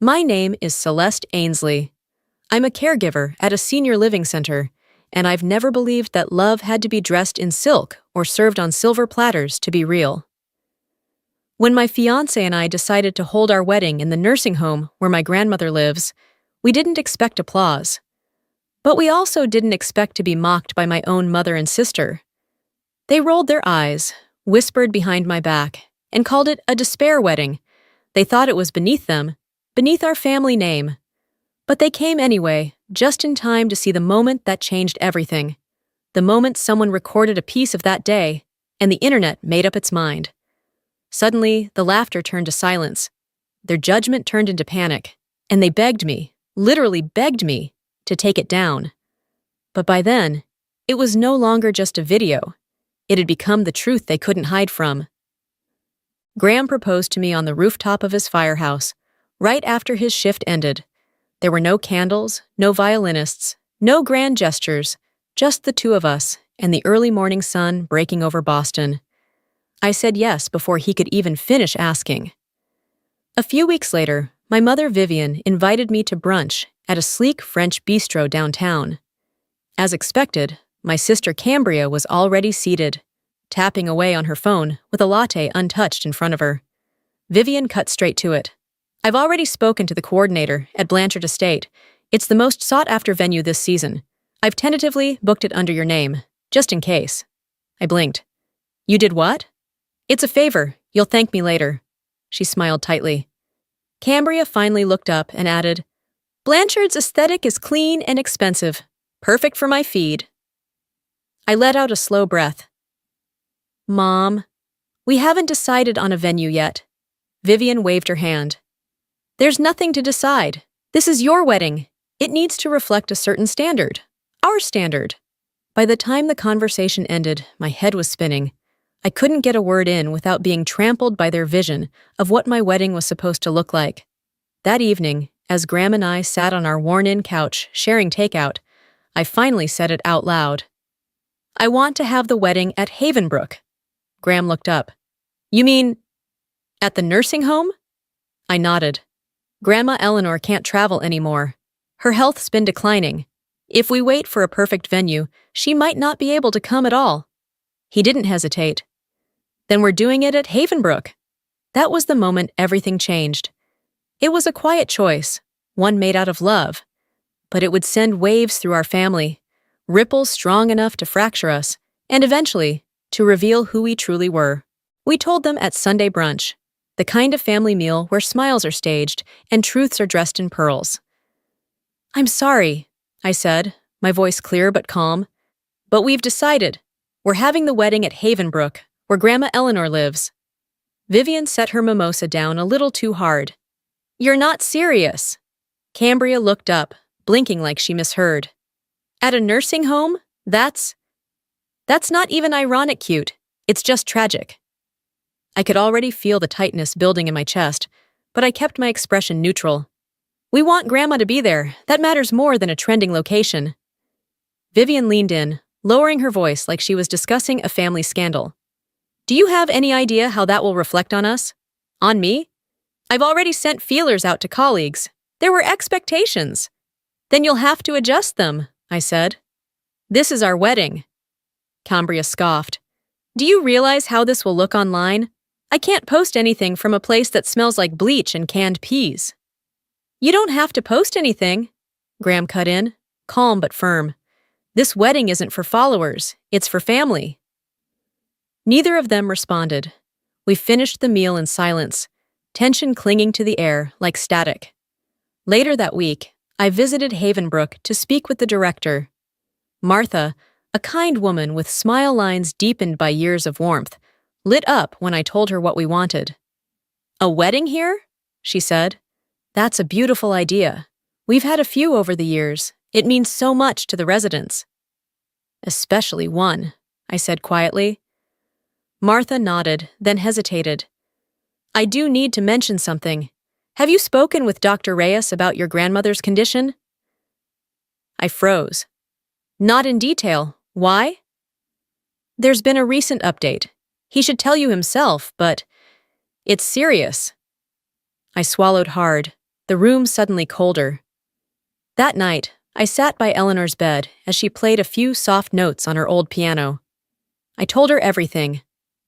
My name is Celeste Ainsley. I'm a caregiver at a senior living center, and I've never believed that love had to be dressed in silk or served on silver platters to be real. When my fiancé and I decided to hold our wedding in the nursing home where my grandmother lives, we didn't expect applause. But we also didn't expect to be mocked by my own mother and sister. They rolled their eyes, whispered behind my back, and called it a despair wedding. They thought it was beneath them, beneath our family name. But they came anyway, just in time to see the moment that changed everything. The moment someone recorded a piece of that day, and the internet made up its mind. Suddenly, the laughter turned to silence. Their judgment turned into panic, and they begged me, literally begged me, to take it down. But by then, it was no longer just a video. It had become the truth they couldn't hide from. Graham proposed to me on the rooftop of his firehouse, right after his shift ended. There were no candles, no violinists, no grand gestures, just the two of us and the early morning sun breaking over Boston. I said yes before he could even finish asking. A few weeks later, my mother Vivian invited me to brunch at a sleek French bistro downtown. As expected, my sister Cambria was already seated, tapping away on her phone with a latte untouched in front of her. Vivian cut straight to it. I've already spoken to the coordinator at Blanchard Estate. It's the most sought-after venue this season. I've tentatively booked it under your name, just in case. I blinked. You did what? It's a favor. You'll thank me later. She smiled tightly. Cambria finally looked up and added, Blanchard's aesthetic is clean and expensive. Perfect for my feed. I let out a slow breath. Mom, we haven't decided on a venue yet. Vivian waved her hand. There's nothing to decide. This is your wedding. It needs to reflect a certain standard. Our standard. By the time the conversation ended, my head was spinning. I couldn't get a word in without being trampled by their vision of what my wedding was supposed to look like. That evening, as Graham and I sat on our worn-in couch sharing takeout, I finally said it out loud. I want to have the wedding at Havenbrook. Graham looked up. You mean, at the nursing home? I nodded. Grandma Eleanor can't travel anymore. Her health's been declining. If we wait for a perfect venue, she might not be able to come at all. He didn't hesitate. Then we're doing it at Havenbrook. That was the moment everything changed. It was a quiet choice, one made out of love. But it would send waves through our family, ripples strong enough to fracture us, and eventually, to reveal who we truly were. We told them at Sunday brunch, the kind of family meal where smiles are staged and truths are dressed in pearls. I'm sorry, I said, my voice clear but calm. But we've decided. We're having the wedding at Havenbrook, where Grandma Eleanor lives. Vivian set her mimosa down a little too hard. You're not serious. Cambria looked up, blinking like she misheard. At a nursing home? That's not even ironic cute. It's just tragic. I could already feel the tightness building in my chest, but I kept my expression neutral. We want Grandma to be there. That matters more than a trending location. Vivian leaned in, lowering her voice like she was discussing a family scandal. Do you have any idea how that will reflect on us? On me? I've already sent feelers out to colleagues. There were expectations. Then you'll have to adjust them, I said. This is our wedding. Cambria scoffed. Do you realize how this will look online? I can't post anything from a place that smells like bleach and canned peas. You don't have to post anything, Graham cut in, calm but firm. This wedding isn't for followers, it's for family. Neither of them responded. We finished the meal in silence, tension clinging to the air like static. Later that week, I visited Havenbrook to speak with the director. Martha, a kind woman with smile lines deepened by years of warmth, lit up when I told her what we wanted. A wedding here? She said. That's a beautiful idea. We've had a few over the years. It means so much to the residents. Especially one, I said quietly. Martha nodded, then hesitated. I do need to mention something. Have you spoken with Dr. Reyes about your grandmother's condition? I froze. Not in detail. Why? There's been a recent update. He should tell you himself, but it's serious. I swallowed hard. the room suddenly colder. That night, I sat by Eleanor's bed as she played a few soft notes on her old piano. I told her everything: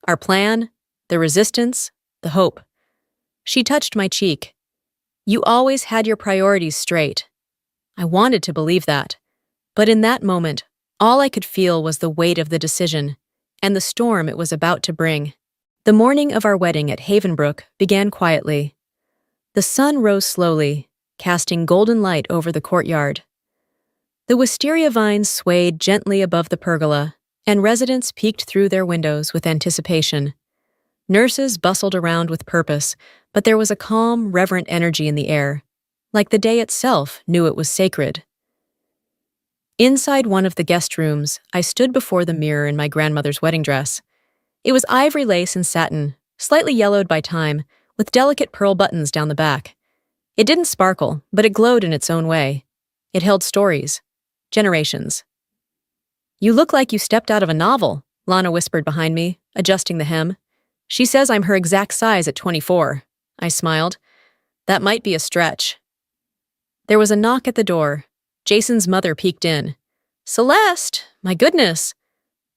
our plan, the resistance, the hope. She touched my cheek. You always had your priorities straight. I wanted to believe that. But in that moment, all I could feel was the weight of the decision and the storm it was about to bring. The morning of our wedding at Havenbrook began quietly. The sun rose slowly, casting golden light over the courtyard. The wisteria vines swayed gently above the pergola, and residents peeked through their windows with anticipation. Nurses bustled around with purpose, but there was a calm, reverent energy in the air, like the day itself knew it was sacred. Inside one of the guest rooms, I stood before the mirror in my grandmother's wedding dress. It was ivory lace and satin, slightly yellowed by time, with delicate pearl buttons down the back. It didn't sparkle, but it glowed in its own way. It held stories, generations. "You look like you stepped out of a novel," Lana whispered behind me, adjusting the hem. "She says I'm her exact size at 24. I smiled. "That might be a stretch." There was a knock at the door. Jason's mother peeked in. "Celeste! My goodness!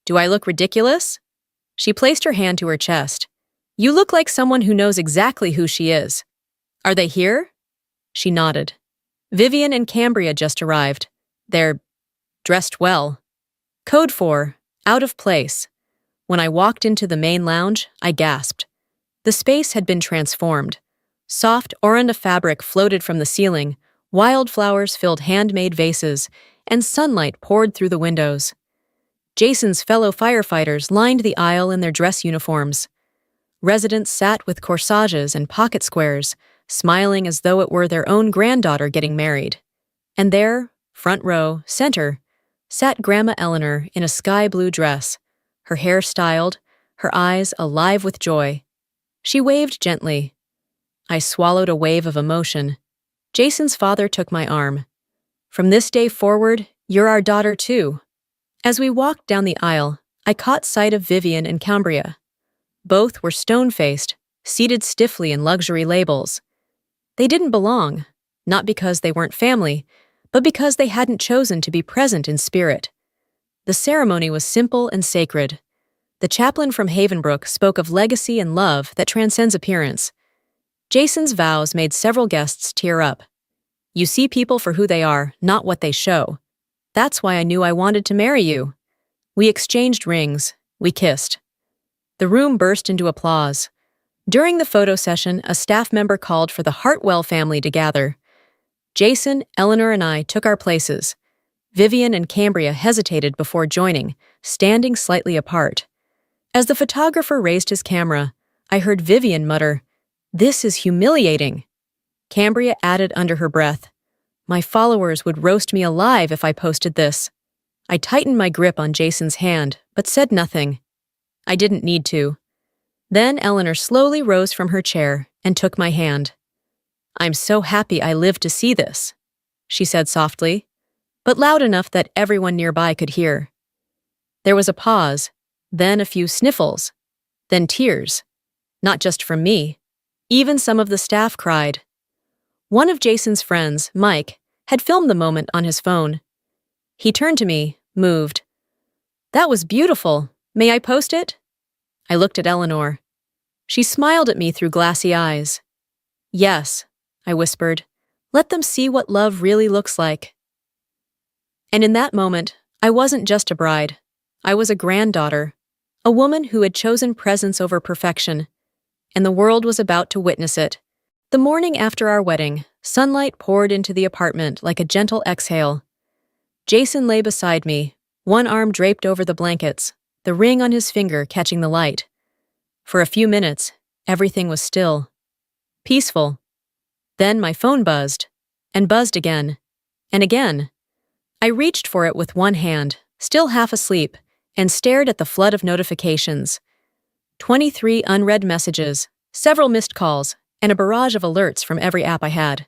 Do I look ridiculous?" She placed her hand to her chest. "You look like someone who knows exactly who she is. Are they here?" She nodded. "Vivian and Cambria just arrived. They're dressed well." Code 4, out of place. When I walked into the main lounge, I gasped. The space had been transformed. Soft oranda fabric floated from the ceiling, wildflowers filled handmade vases, and sunlight poured through the windows. Jason's fellow firefighters lined the aisle in their dress uniforms. Residents sat with corsages and pocket squares, smiling as though it were their own granddaughter getting married. And there, front row, center, sat Grandma Eleanor in a sky-blue dress, her hair styled, her eyes alive with joy. She waved gently. I swallowed a wave of emotion. Jason's father took my arm. "From this day forward, you're our daughter too." As we walked down the aisle, I caught sight of Vivian and Cambria. Both were stone-faced, seated stiffly in luxury labels. They didn't belong, not because they weren't family, but because they hadn't chosen to be present in spirit. The ceremony was simple and sacred. The chaplain from Havenbrook spoke of legacy and love that transcends appearance. Jason's vows made several guests tear up. "You see people for who they are, not what they show. That's why I knew I wanted to marry you." We exchanged rings. We kissed. The room burst into applause. During the photo session, a staff member called for the Hartwell family to gather. Jason, Eleanor, and I took our places. Vivian and Cambria hesitated before joining, standing slightly apart. As the photographer raised his camera, I heard Vivian mutter, "This is humiliating." Cambria added under her breath, "My followers would roast me alive if I posted this." I tightened my grip on Jason's hand, but said nothing. I didn't need to. Then Eleanor slowly rose from her chair and took my hand. "I'm so happy I lived to see this," she said softly, but loud enough that everyone nearby could hear. There was a pause, then a few sniffles, then tears. Not just from me. Even some of the staff cried. One of Jason's friends, Mike, had filmed the moment on his phone. He turned to me, moved. "That was beautiful. May I post it?" I looked at Eleanor. She smiled at me through glassy eyes. "Yes," I whispered. "Let them see what love really looks like." And in that moment, I wasn't just a bride. I was a granddaughter, a woman who had chosen presence over perfection, and the world was about to witness it. The morning after our wedding, sunlight poured into the apartment like a gentle exhale. Jason lay beside me, one arm draped over the blankets, the ring on his finger catching the light. For a few minutes, everything was still. Peaceful. Then my phone buzzed, and buzzed again, and again. I reached for it with one hand, still half asleep, and stared at the flood of notifications. 23 unread messages, several missed calls, and a barrage of alerts from every app I had.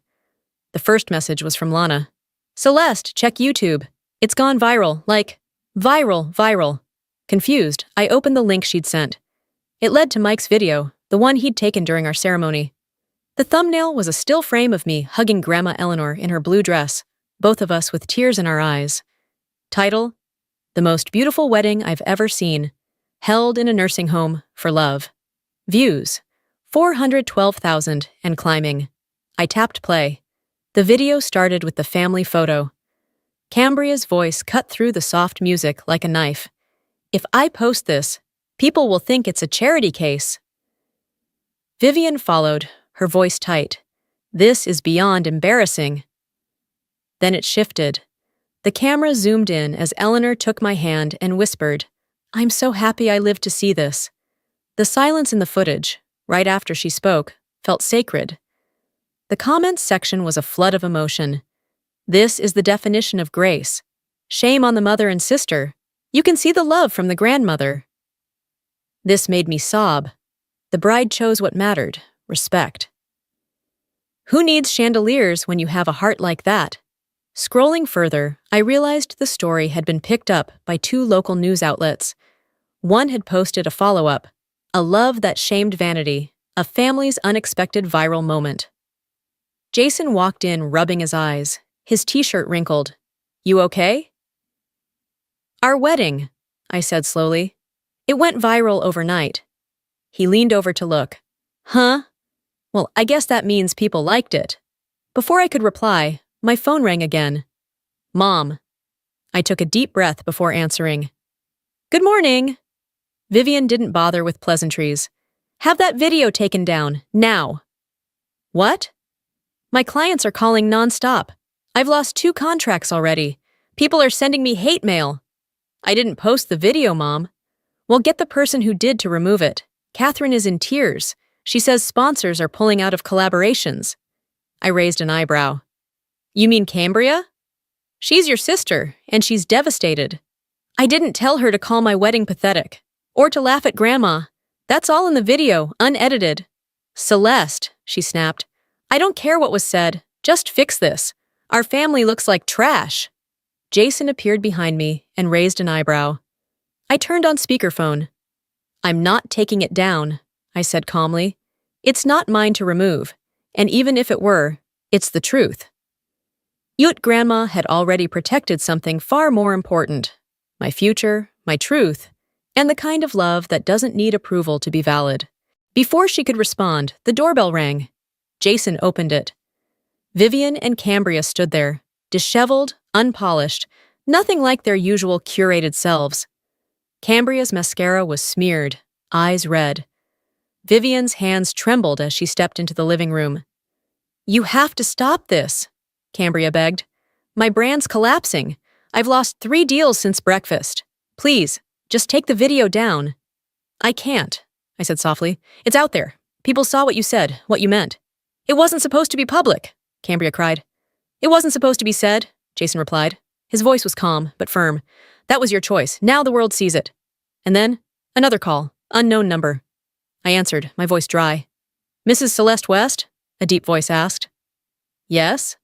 The first message was from Lana. "Celeste, check YouTube. It's gone viral, like, viral. Confused, I opened the link she'd sent. It led to Mike's video, the one he'd taken during our ceremony. The thumbnail was a still frame of me hugging Grandma Eleanor in her blue dress, both of us with tears in our eyes. Title: The Most Beautiful Wedding I've Ever Seen, Held in a Nursing Home for Love. Views: 412,000 and climbing. I tapped play. The video started with the family photo. Cambria's voice cut through the soft music like a knife. If I post this, people will think it's a charity case. Vivian followed, her voice tight. This is beyond embarrassing. Then it shifted. The camera zoomed in as Eleanor took my hand and whispered, "I'm so happy I lived to see this." The silence in the footage, right after she spoke, felt sacred. The comments section was a flood of emotion. This is the definition of grace. Shame on the mother and sister. You can see the love from the grandmother. This made me sob. The bride chose what mattered: respect. Who needs chandeliers when you have a heart like that? Scrolling further, I realized the story had been picked up by 2 local news outlets. One had posted a follow-up, "A love that shamed vanity, a family's unexpected viral moment." Jason walked in rubbing his eyes, his t-shirt wrinkled. "You okay?" "Our wedding," I said slowly. "It went viral overnight." He leaned over to look. "Huh? Well, I guess that means people liked it." Before I could reply, my phone rang again. "Mom." I took a deep breath before answering. "Good morning." Vivian didn't bother with pleasantries. "Have that video taken down, now." "What?" "My clients are calling nonstop. I've lost 2 contracts already. People are sending me hate mail." "I didn't post the video, Mom." "Well, get the person who did to remove it. Catherine is in tears. She says sponsors are pulling out of collaborations." I raised an eyebrow. "You mean Cambria?" "She's your sister, and she's devastated." "I didn't tell her to call my wedding pathetic. Or to laugh at Grandma. That's all in the video, unedited." "Celeste," she snapped. "I don't care what was said. Just fix this. Our family looks like trash." Jason appeared behind me and raised an eyebrow. I turned on speakerphone. "I'm not taking it down," I said calmly. "It's not mine to remove, and even if it were, it's the truth." Yut Grandma had already protected something far more important: my future, my truth, and the kind of love that doesn't need approval to be valid. Before she could respond, the doorbell rang. Jason opened it. Vivian and Cambria stood there, disheveled, unpolished, nothing like their usual curated selves. Cambria's mascara was smeared, eyes red. Vivian's hands trembled as she stepped into the living room. "You have to stop this," Cambria begged. "My brand's collapsing. I've lost 3 deals since breakfast. Please, just take the video down." "I can't," I said softly. "It's out there. People saw what you said, what you meant." "It wasn't supposed to be public," Cambria cried. "It wasn't supposed to be said," Jason replied. His voice was calm, but firm. "That was your choice. Now the world sees it." And then, another call, unknown number. I answered, my voice dry. "Mrs. Celeste West?" a deep voice asked. "Yes?"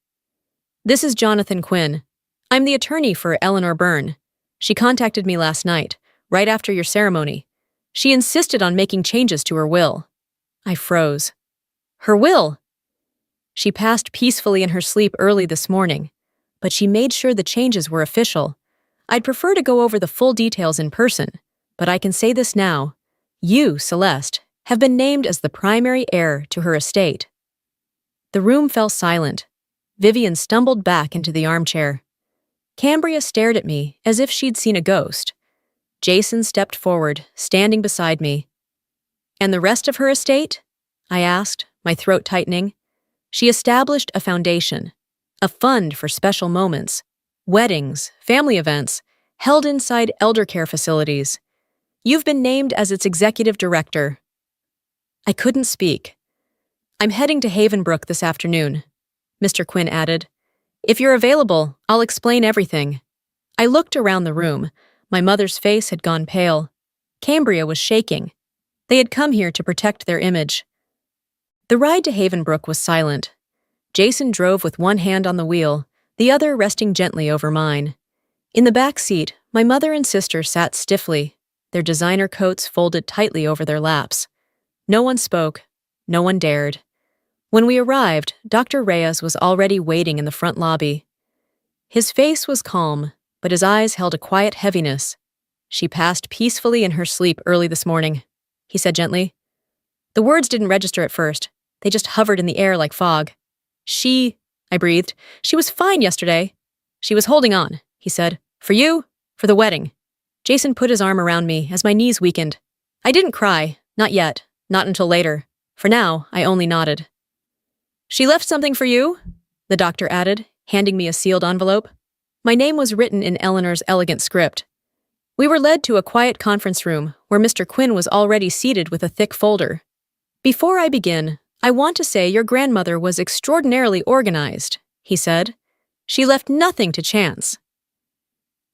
"This is Jonathan Quinn. I'm the attorney for Eleanor Byrne. She contacted me last night, right after your ceremony. She insisted on making changes to her will." I froze. "Her will?" "She passed peacefully in her sleep early this morning, but she made sure the changes were official. I'd prefer to go over the full details in person, but I can say this now. You, Celeste, have been named as the primary heir to her estate." The room fell silent. Vivian stumbled back into the armchair. Cambria stared at me as if she'd seen a ghost. Jason stepped forward, standing beside me. "And the rest of her estate?" I asked, my throat tightening. "She established a foundation, a fund for special moments, weddings, family events, held inside elder care facilities. You've been named as its executive director." I couldn't speak. "I'm heading to Havenbrook this afternoon," Mr. Quinn added. "If you're available, I'll explain everything." I looked around the room. My mother's face had gone pale. Cambria was shaking. They had come here to protect their image. The ride to Havenbrook was silent. Jason drove with one hand on the wheel, the other resting gently over mine. In the back seat, my mother and sister sat stiffly, their designer coats folded tightly over their laps. No one spoke. No one dared. When we arrived, Dr. Reyes was already waiting in the front lobby. His face was calm, but his eyes held a quiet heaviness. "She passed peacefully in her sleep early this morning," he said gently. The words didn't register at first. They just hovered in the air like fog. I breathed. "She was fine yesterday." "She was holding on," he said. "For you, for the wedding." Jason put his arm around me as my knees weakened. I didn't cry, not yet, not until later. For now, I only nodded. "She left something for you?" the doctor added, handing me a sealed envelope. My name was written in Eleanor's elegant script. We were led to a quiet conference room where Mr. Quinn was already seated with a thick folder. "Before I begin, I want to say your grandmother was extraordinarily organized," he said. "She left nothing to chance."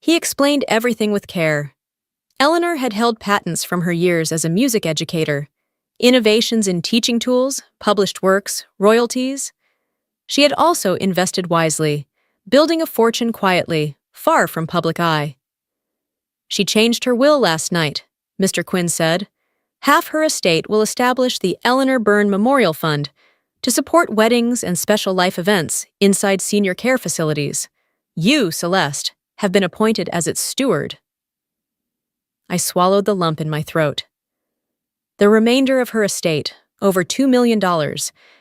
He explained everything with care. Eleanor had held patents from her years as a music educator, innovations in teaching tools, published works, royalties. She had also invested wisely, building a fortune quietly, far from public eye. "She changed her will last night," Mr. Quinn said. "Half her estate will establish the Eleanor Byrne Memorial Fund to support weddings and special life events inside senior care facilities. You, Celeste, have been appointed as its steward." I swallowed the lump in my throat. "The remainder of her estate, over $2 million,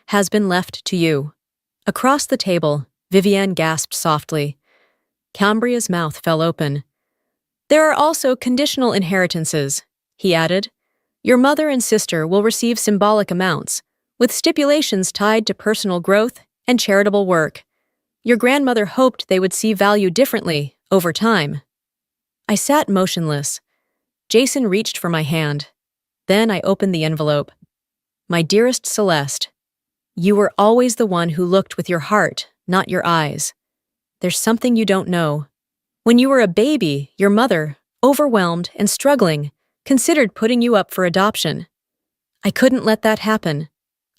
has been left to you." Across the table, Vivienne gasped softly. Cambria's mouth fell open. "There are also conditional inheritances," he added. "Your mother and sister will receive symbolic amounts, with stipulations tied to personal growth and charitable work. Your grandmother hoped they would see value differently over time." I sat motionless. Jason reached for my hand. Then I opened the envelope. "My dearest Celeste, you were always the one who looked with your heart, not your eyes. There's something you don't know. When you were a baby, your mother, overwhelmed and struggling, considered putting you up for adoption. I couldn't let that happen.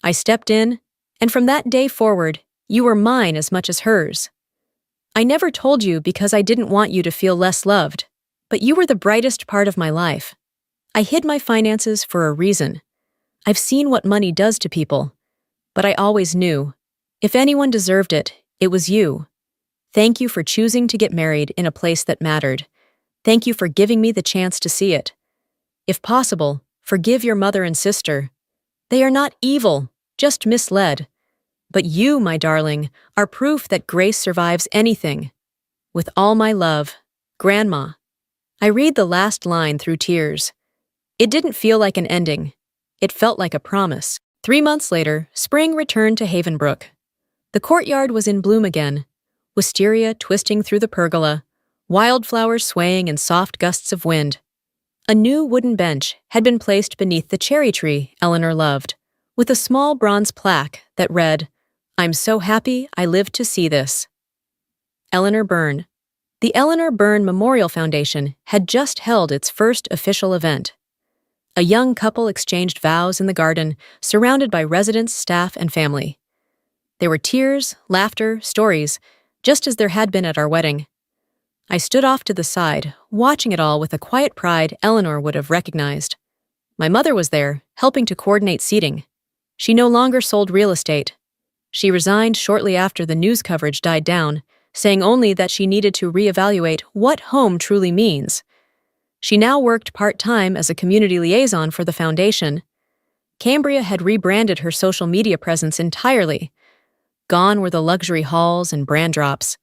I stepped in, and from that day forward, you were mine as much as hers. I never told you because I didn't want you to feel less loved, but you were the brightest part of my life. I hid my finances for a reason. I've seen what money does to people, but I always knew. If anyone deserved it, it was you. Thank you for choosing to get married in a place that mattered. Thank you for giving me the chance to see it. If possible, forgive your mother and sister. They are not evil, just misled. But you, my darling, are proof that grace survives anything. With all my love, Grandma." I read the last line through tears. It didn't feel like an ending. It felt like a promise. 3 months later, spring returned to Havenbrook. The courtyard was in bloom again, wisteria twisting through the pergola, wildflowers swaying in soft gusts of wind. A new wooden bench had been placed beneath the cherry tree Eleanor loved, with a small bronze plaque that read, "I'm so happy I lived to see this." Eleanor Byrne. The Eleanor Byrne Memorial Foundation had just held its first official event. A young couple exchanged vows in the garden, surrounded by residents, staff, and family. There were tears, laughter, stories, just as there had been at our wedding. I stood off to the side, watching it all with a quiet pride Eleanor would have recognized. My mother was there, helping to coordinate seating. She no longer sold real estate. She resigned shortly after the news coverage died down, saying only that she needed to reevaluate what home truly means. She now worked part-time as a community liaison for the foundation. Cambria had rebranded her social media presence entirely. Gone were the luxury hauls and brand drops.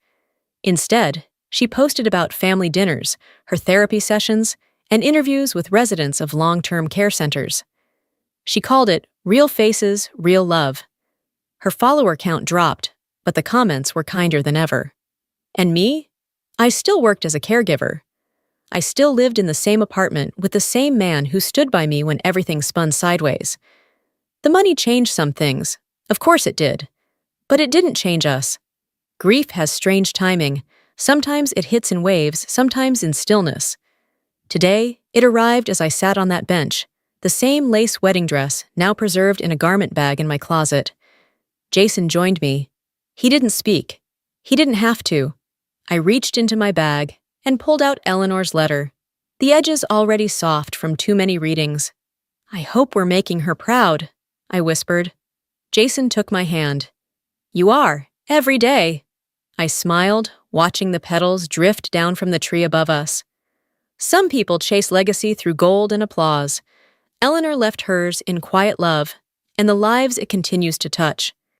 Instead, she posted about family dinners, her therapy sessions, and interviews with residents of long-term care centers. She called it Real Faces, Real Love. Her follower count dropped, but the comments were kinder than ever. And me? I still worked as a caregiver. I still lived in the same apartment with the same man who stood by me when everything spun sideways. The money changed some things. Of course it did. But it didn't change us. Grief has strange timing. Sometimes it hits in waves, sometimes in stillness. Today, it arrived as I sat on that bench, the same lace wedding dress now preserved in a garment bag in my closet. Jason joined me. He didn't speak. He didn't have to. I reached into my bag and pulled out Eleanor's letter, the edges already soft from too many readings. "I hope we're making her proud," I whispered. Jason took my hand. You are, every day. I smiled, watching the petals drift down from the tree above us. Some people chase legacy through gold and applause. Eleanor left hers in quiet love, and the lives it continues to touch.